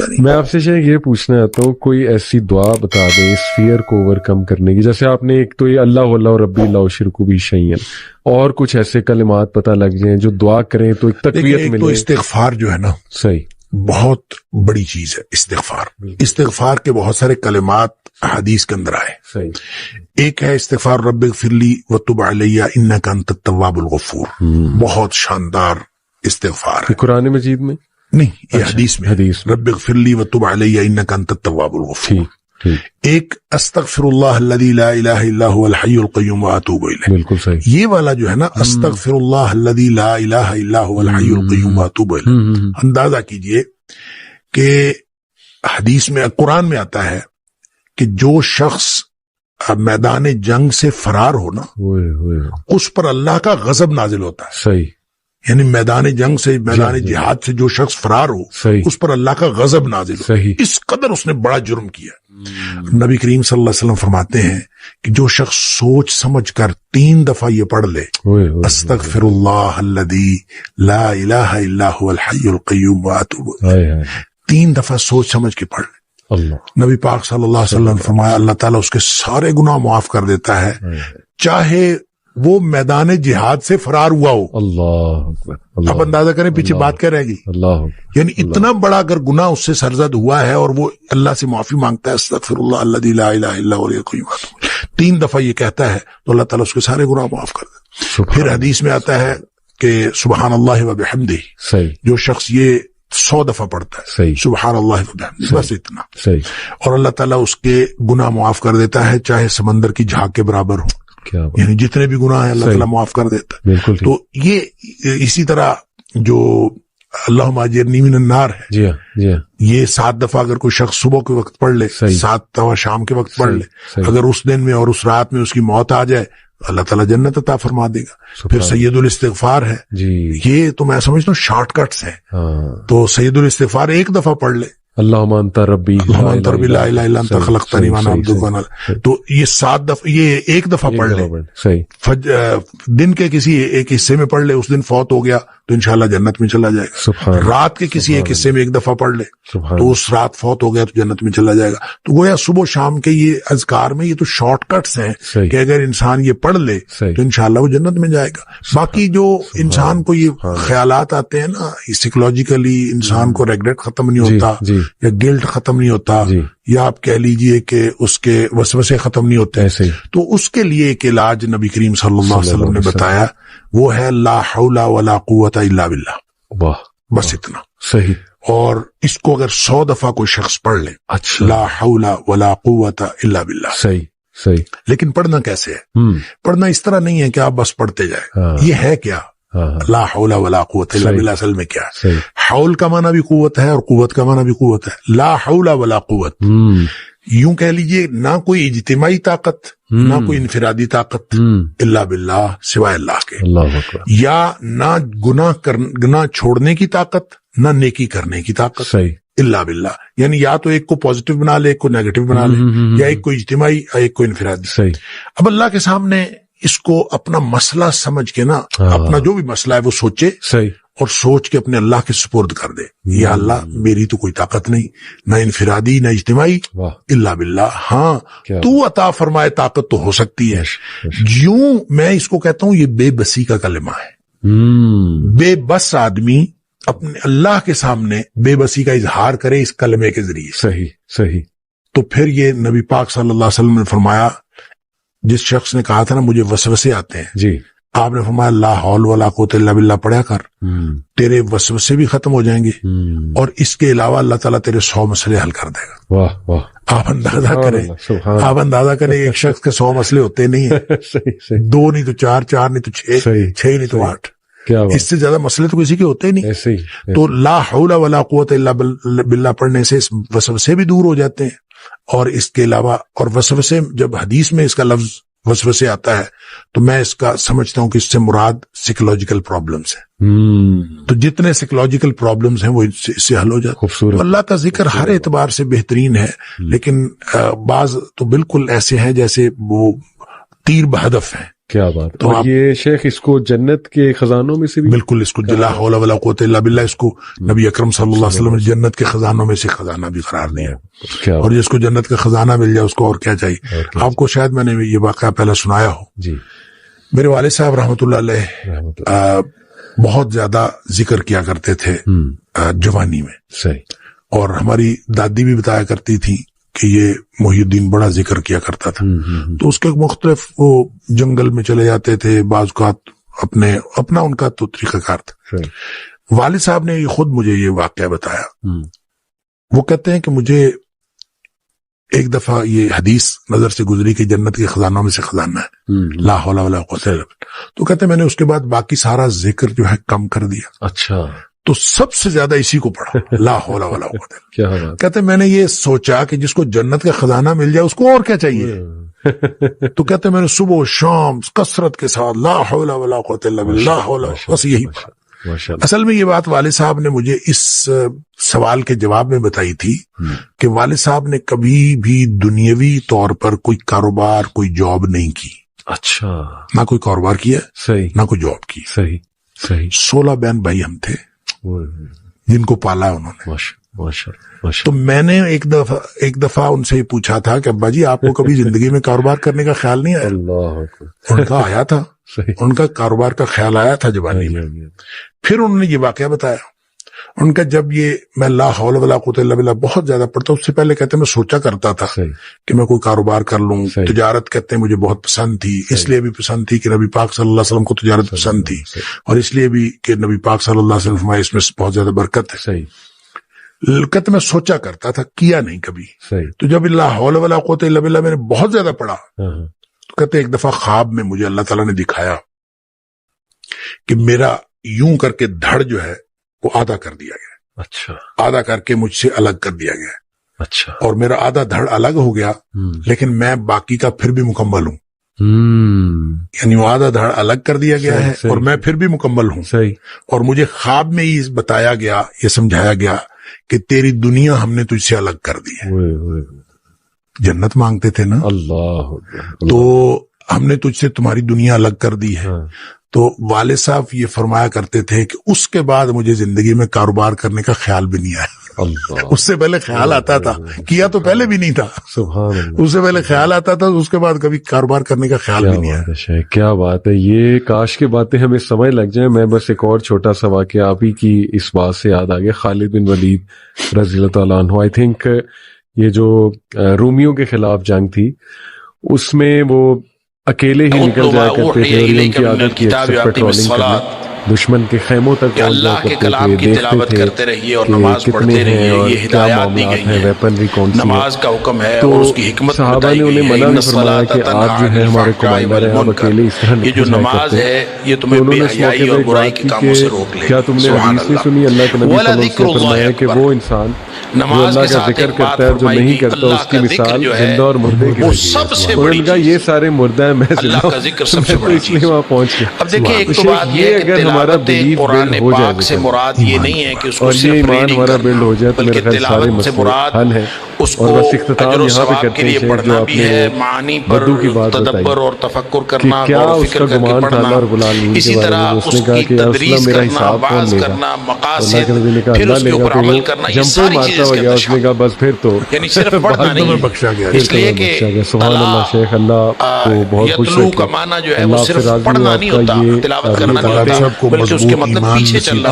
مسئلہ نہیں. میں آپ سے شیخ یہ پوچھنا چاہتا ہوں کوئی ایسی دعا بتا دیں اس فیئر کو اوور کم کرنے کی. جیسے آپ نے ایک تو یہ اللہ واللہ ربی اللہ شرک بھی شیئن، اور کچھ ایسے کلمات پتہ لگ جائیں جو دعا کریں تو ایک تقویت ملے. تو استغفار جو ہے نا صحیح بہت بڑی چیز ہے. استغفار کے بہت سارے کلمات حدیث کے اندر آئے. صحیح. ایک ہے استغفار رب اغفر لی وتب علی انک انت التواب الغفور، بہت شاندار استغفار ہے. قرآن مجید میں نہیں، یہ حدیث میں حدیث میں. رب اغفر لی وتب علی انک انت التواب الغفور. ٹھیک. ایک استغفر اللہ الذی لا الہ الا هو الحی القیوم واتوب الیہ. بالکل صحیح. یہ والا جو ہے نا استغفر اللہ الذی لا الہ الا هو الحی القیوم واتوب الیہ، اندازہ کیجئے کہ حدیث میں قرآن میں آتا ہے کہ جو شخص میدان جنگ سے فرار ہو نا اس پر اللہ کا غضب نازل ہوتا ہے. صحیح. یعنی میدان جنگ سے، میدان جہاد سے جو شخص فرار ہو صحیح. اس پر اللہ کا غضب نازل ہو. صحیح. اس قدر اس نے بڑا جرم کیا. نبی کریم صلی اللہ علیہ وسلم فرماتے ہیں کہ جو شخص سوچ سمجھ کر 3 دفعہ یہ پڑھ لے استغفر اللہ الذی لا الہ الا هو الحی القیوم واتوب الیہ، 3 دفعہ سوچ سمجھ کے پڑھ لے. اللہ نبی پاک صلی اللہ علیہ وسلم نے فرمایا اللہ تعالیٰ اس کے سارے گناہ معاف کر دیتا ہے، چاہے وہ میدان جہاد سے فرار ہوا ہو. اللہ آپ اندازہ کریں پیچھے بات کیا رہے گی. اللہ یعنی اتنا بڑا اگر گناہ اس سے سرزد ہوا ہے اور وہ اللہ سے معافی مانگتا ہے استغفر اللہ الذی لا الہ الا هو الحی القیوم 3 دفعہ یہ کہتا ہے تو اللہ تعالیٰ اس کے سارے گناہ معاف کر دیتا. پھر حدیث میں آتا ہے کہ سبحان اللہ و بحمدہ، صحیح. جو شخص یہ 100 دفعہ پڑھتا ہے صحیح. سبحان اللہ و بحمدہ، بس اتنا، صحیح. اور اللہ تعالیٰ اس کے گناہ معاف کر دیتا ہے چاہے سمندر کی جھاگ کے برابر ہو. کیا بات. یعنی جتنے بھی گناہ ہیں اللہ تعالیٰ معاف کر دیتا ہے. بالکل ٹھیک. تو یہ اسی طرح جو اللہم اجرنی من النار ہے، جی ہاں جی ہاں، یہ 7 دفعہ اگر کوئی شخص صبح کے وقت پڑھ لے، صحیح. 7 دفعہ شام کے وقت پڑھ لے، صحیح. اگر اس دن میں اور اس رات میں اس کی موت آ جائے اللہ تعالیٰ جنت عطا فرما دے گا. پھر سید الاستغفار ہے. جی یہ تو میں سمجھتا ہوں شارٹ کٹس ہیں. ہاں. تو سید الاستغفار 1 دفعہ پڑھ لے، اللہم انت ربی اللہم انت ربی لا الہ الا انت خلقتنی وانا عبدک وانا، تو یہ 7 دفعہ، یہ 1 دفعہ پڑھ لے. صحیح. دن کے کسی ایک حصے میں پڑھ لے، اس دن فوت ہو گیا تو انشاءاللہ جنت میں چلا جائے گا. سبحان. رات کے کسی ایک حصے میں 1 دفعہ پڑھ لے سبحان. تو اس رات فوت ہو گیا تو جنت میں چلا جائے گا. تو گویا صبح شام کے یہ اذکار میں یہ تو شارٹ کٹس ہیں صحیح. کہ اگر انسان یہ پڑھ لے صحیح. تو انشاءاللہ وہ جنت میں جائے گا. باقی جو انسان کو یہ خیالات آتے ہیں نا، سائیکولوجیکلی انسان کو ریگریٹ ختم نہیں ہوتا یا گلٹ ختم نہیں ہوتا، یا آپ کہہ لیجئے کہ اس کے وسوسے ختم نہیں ہوتے، تو اس کے لیے ایک علاج نبی کریم صلی اللہ علیہ وسلم نے بتایا، وہ ہے لا حول ولا قوت الا باللہ. واہ. بس اتنا. صحیح. اور اس کو اگر 100 دفعہ کوئی شخص پڑھ لے، اچھا، لا حول ولا قوت الا باللہ. صحیح صحیح. لیکن پڑھنا کیسے ہے؟ پڑھنا اس طرح نہیں ہے کہ آپ بس پڑھتے جائیں. یہ ہے کیا؟ لا حول ولا قوت الا باللہ اصل میں کیا ہے؟ حول کا معنی بھی قوت ہے اور قوت کا معنی بھی قوت ہے. لا حول ولا قوت، یوں کہہ لیجئے نہ کوئی اجتماعی طاقت نہ کوئی انفرادی طاقت الا باللہ، سوائے اللہ کے. اللہ اکبر. یا نہ گناہ چھوڑنے کی طاقت نہ نیکی کرنے کی طاقت، صحیح، الا باللہ. یعنی یا تو ایک کو پازیٹو بنا لے، ایک کو نیگیٹو بنا لے، یا ایک کو اجتماعی ایک کو انفرادی. صحیح. اب اللہ کے سامنے اس کو اپنا مسئلہ سمجھ کے نا، اپنا جو بھی مسئلہ ہے وہ سوچے، صحیح، اور سوچ کے اپنے اللہ کے سپرد کر دے. یا اللہ میری تو کوئی طاقت نہیں، نہ انفرادی نہ اجتماعی، الا باللہ. ہاں تو عطا فرمائے طاقت تو ہو سکتی ہے. یوں میں اس کو کہتا ہوں یہ بے بسی کا کلمہ ہے. بے بس آدمی اپنے اللہ کے سامنے بے بسی کا اظہار کرے اس کلمے کے ذریعے. صحیح صحیح. تو پھر یہ نبی پاک صلی اللہ علیہ وسلم نے فرمایا، جس شخص نے کہا تھا نا مجھے وسوسے آتے ہیں، جی، آپ نے فرمایا لا حول ولا قوت الا باللہ پڑھا کر، تیرے وسوسے بھی ختم ہو جائیں گے، اور اس کے علاوہ اللہ تعالیٰ تیرے 100 مسئلے حل کر دے گا. واہ واہ. آپ اندازہ کریں ایک شخص کے 100 مسئلے ہوتے نہیں ہیں. 2 نہیں تو 4، 4 نہیں تو 6، 6 نہیں تو 8. اس سے زیادہ مسئلے تو کسی کے ہوتے ہی نہیں. تو لا حول ولا قوت الا باللہ پڑھنے سے وسوسے بھی دور ہو جاتے ہیں. اور اس کے علاوہ، اور وسوسے جب حدیث میں اس کا لفظ وسوسے آتا ہے تو میں اس کا سمجھتا ہوں کہ اس سے مراد سائیکولوجیکل پرابلمز ہیں. تو جتنے سائیکولوجیکل پرابلمز ہیں وہ اس سے حل ہو جاتے. خوبصورت. اللہ کا ذکر ہر اعتبار سے بہترین ہے، لیکن بعض تو بالکل ایسے ہیں جیسے وہ تیر بہدف ہیں کیا بات. تو یہ شیخ اس کو جنت کے خزانوں میں سے بھی بالکل، اس کو لا حول ولا قوت الا باللہ، اس کو نبی اکرم صلی اللہ علیہ وسلم نے جنت کے خزانوں میں سے خزانہ بھی قرار دیا. اور جس کو جنت کا خزانہ مل جائے اس کو اور کیا چاہیے. آپ کو شاید میں نے یہ واقعہ پہلے سنایا ہو. جی. میرے والد صاحب رحمۃ اللہ علیہ بہت زیادہ ذکر کیا کرتے تھے جوانی میں. صحیح. اور ہماری دادی بھی بتایا کرتی تھی کہ یہ محی الدین بڑا ذکر کیا کرتا تھا. تو اس کے مختلف وہ جنگل میں چلے جاتے تھے، بعض اوقات اپنا ان کا تو طریقہ کار تھا. والد صاحب نے خود مجھے یہ واقعہ بتایا. وہ کہتے ہیں کہ مجھے ایک دفعہ یہ حدیث نظر سے گزری کہ جنت کے خزانوں میں سے خزانہ ہے لا حول ولا قوت الا باللہ. تو کہتے ہیں میں نے اس کے بعد باقی سارا ذکر جو ہے کم کر دیا. اچھا. تو سب سے زیادہ اسی کو پڑھا، لا حول ولا قوت الا باللہ. کہتے میں نے یہ سوچا کہ جس کو جنت کا خزانہ مل جائے اس کو اور کیا چاہیے. تو کہتے میں نے صبح و شام کثرت کے ساتھ لا حول ولا قوت الا باللہ بس یہی پڑھا. اصل میں یہ بات والد صاحب نے مجھے اس سوال کے جواب میں بتائی تھی کہ والد صاحب نے کبھی بھی دنیاوی طور پر کوئی کاروبار، کوئی جاب نہیں کی. اچھا. نہ کوئی کاروبار کیا، صحیح، نہ کوئی جاب کی. صحیح صحیح. 16 بہن بھائی ہم تھے جن کو پالا انہوں نے. تو میں نے ایک دفعہ ان سے پوچھا تھا کہ ابا جی آپ کو کبھی زندگی میں کاروبار کرنے کا خیال نہیں آیا؟ ان کا آیا تھا، ان کا کاروبار کا خیال آیا تھا جوانی میں. پھر انہوں نے یہ واقعہ بتایا. ان کا جب یہ میں لا حول ولا قوت الا باللہ بہت زیادہ پڑھتا، اس سے پہلے کہتے ہیں میں سوچا کرتا تھا کہ میں کوئی کاروبار کر لوں. تجارت کہتے ہیں مجھے بہت پسند تھی، اس لیے بھی پسند تھی کہ نبی پاک صلی اللہ علیہ وسلم کو تجارت پسند تھی، اور اس لیے بھی کہ نبی پاک صلی اللہ علیہ وسلم فرمایا اس میں بہت زیادہ برکت ہے. کہتے میں سوچا کرتا تھا، کیا نہیں کبھی. تو جب لا حول ولا قوت الا باللہ میں نے بہت زیادہ پڑھا، تو کہتے ایک دفعہ خواب میں مجھے اللہ تعالیٰ نے دکھایا کہ میرا یوں کر کے دھڑ جو ہے وہ آدھا کر دیا گیا. اچھا. آدھا کر کے مجھ سے الگ کر دیا گیا. اچھا. اور میرا آدھا دھڑ الگ ہو گیا، لیکن میں باقی کا پھر بھی مکمل ہوں. یعنی وہ آدھا دھڑ الگ کر دیا گیا ہے اور میں پھر بھی مکمل ہوں. صحیح. اور مجھے خواب میں ہی بتایا گیا، یہ سمجھایا گیا کہ تیری دنیا ہم نے تجھ سے الگ کر دی ہے. جنت مانگتے تھے نا اللہ، تو ہم نے تجھ سے تمہاری دنیا الگ کر دی ہے. تو والد صاحب یہ فرمایا کرتے تھے کہ اس کے بعد مجھے زندگی میں کاروبار کرنے کا خیال بھی نہیں آیا. اس سے پہلے خیال آتا تھا، کیا تو پہلے بھی نہیں تھا. اس سے پہلے خیال آتا تھا، اس کے بعد کبھی کاروبار کرنے کا خیال بھی نہیں آیا. کیا بات ہے. یہ کاش کی باتیں ہمیں سمجھ لگ جائیں. میں بس ایک اور چھوٹا سا واقعہ آپ ہی کی اس بات سے یاد آ گیا. خالد بن ولید رضی اللہ تعالیٰ عنہ، آئی تھنک یہ جو رومیوں کے خلاف جنگ تھی اس میں وہ اکیلے ہی نکل جایا کرتے تھے، اور ان کی عادت کی اکثر پیٹرولنگ کرنا، دشمن کے خیموں تک پہنچ جایا کرتے تھے، دیکھتے تھے کہ کتنے ہیں اور کیا معاملات ہیں، ویپنری کون سی ہے. تو صحابہ نے انہیں منع بھی فرمایا کہ آپ جو ہے ہمارے کمانڈر ہیں، آپ اکیلے اس طرح نکل جایا کرتے ہیں. تو انہوں نے اس موقع پر ایک بات کی کہ کیا تم نے حدیث نہیں سنی، اللہ کے نبی صلی اللہ علیہ وسلم نے فرمایا کہ وہ انسان جو اللہ کا ذکر کرتا ہے اور جو نہیں کرتا اس کی مثال زندہ اور مردے کی ہے. اور ان کا یہ سارے مردہ ہیں، میں زندہ ہوں، اس لیے وہاں پہنچ گیا. اب دیکھیں ایک تو بات یہ ہے کہ ہمارا بلیف بلڈ ہو جائے سے مراد یہ نہیں ہے کہ اس کو اور یہ ایمان ہمارا بلڈ ہو جائے تو میرے خیال سارے مسئلے حل ہیں. اور بس اختتام یہاں پہ کرتے ہیں جو آپ نے بدو کی بات بتائی کہ کیا اس کا گمان تھا اللہ رب العالمین کے بارے میں. اس نے کہا کہ یا رسول اللہ میرا حساب کون لے گا؟ اللہ کے نبی نے کہا اللہ لے گا. تو وہ جمپوں مارتا ہو گیا، اس نے کہا بس پھر تو بخشا گیا. سبحان اللہ. شیخ اللہ کو بہت خوش رکھے، اللہ سے راضی ہو. آپ کا یہ بلکہ اس کے مطلب پیچھے چلنا.